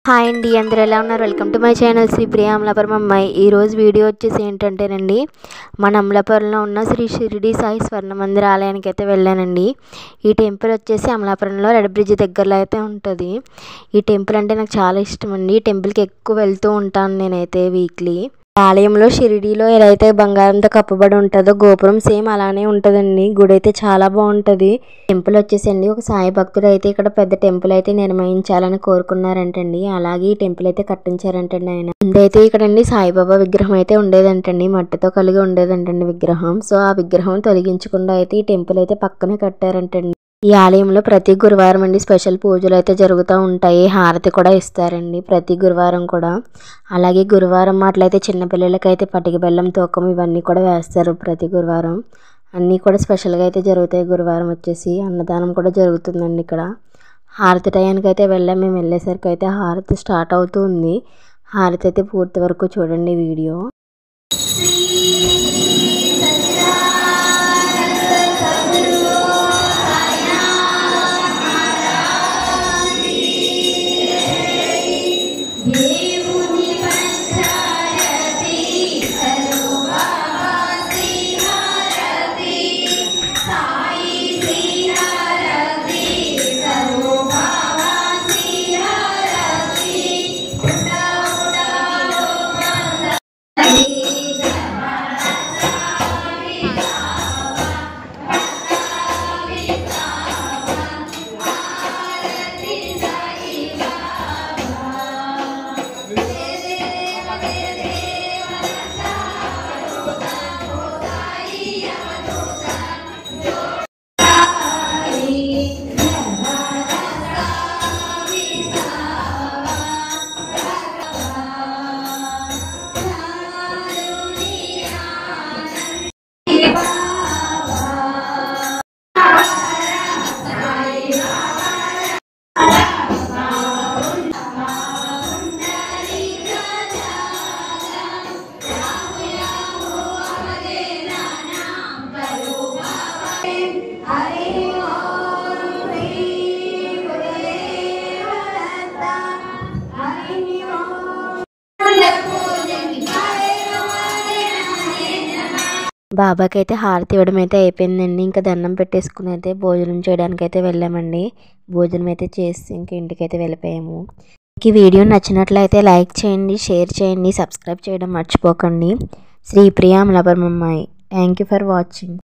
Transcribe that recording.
Hi అండి, అందరూ ఎలా ఉన్నారు? Welcome to my channel Sri Priya Amalapuram అమ్మాయి. ఈరోజు వీడియో వచ్చేసి ఏంటంటేనండి, మన అమలాపురంలో ఉన్న శ్రీ షిరిడి సాయి స్వర్ణ మందిర ఆలయానికి అయితే వెళ్ళానండి. ఈ టెంపుల్ వచ్చేసి అమలాపురంలో రెడ్ బ్రిడ్జ్ దగ్గరలో అయితే ఉంటుంది. ఈ టెంపుల్ అంటే నాకు చాలా ఇష్టం అండి. ఈ టెంపుల్కి ఎక్కువ వెళ్తూ ఉంటాను నేనైతే వీక్లీ. ఆలయంలో షిరిడీలో ఎలా అయితే బంగారంతో కప్పబడి ఉంటుందో గోపురం సేమ్ అలానే ఉంటుందండి. గుడి అయితే చాలా బాగుంటుంది. టెంపుల్ వచ్చేసండి ఒక సాయి భక్తుడు అయితే ఇక్కడ పెద్ద టెంపుల్ అయితే నిర్మించాలని కోరుకున్నారంటండి. అలాగే ఈ టెంపుల్ అయితే కట్టించారంటండి ఆయన. ముందైతే ఇక్కడండి సాయిబాబా విగ్రహం అయితే ఉండేదంటండి, మట్టితో కలిగి ఉండేదంటండి విగ్రహం. సో ఆ విగ్రహం తొలగించకుండా అయితే ఈ టెంపుల్ అయితే పక్కనే కట్టారంటండి. ఈ ఆలయంలో ప్రతి గురువారం అండి స్పెషల్ పూజలు అయితే జరుగుతూ ఉంటాయి. హారతి కూడా ఇస్తారండి ప్రతి గురువారం కూడా. అలాగే గురువారం మాటలైతే చిన్నపిల్లలకైతే పటిక బెల్లం తూకం ఇవన్నీ కూడా వేస్తారు ప్రతి గురువారం. అన్నీ కూడా స్పెషల్గా అయితే జరుగుతాయి. గురువారం వచ్చేసి అన్నదానం కూడా జరుగుతుందండి ఇక్కడ. హారతి టయానికి అయితే వెళ్ళాం. మేము వెళ్ళేసరికి అయితే హారతి స్టార్ట్ అవుతుంది. హారతి అయితే పూర్తి వరకు చూడండి వీడియో. బాబాకి అయితే హారతి ఇవ్వడం అయితే అయిపోయిందండి. ఇంకా దండం పెట్టేసుకుని అయితే భోజనం చేయడానికి అయితే వెళ్ళామండి. భోజనం అయితే చేసి ఇంకా ఇంటికైతే వెళ్ళిపోయాము. ఈ వీడియో నచ్చినట్లయితే లైక్ చేయండి, షేర్ చేయండి, సబ్స్క్రైబ్ చేయడం మర్చిపోకండి. శ్రీ ప్రియ అమలాపురం అమ్మాయి. Thank you for watching.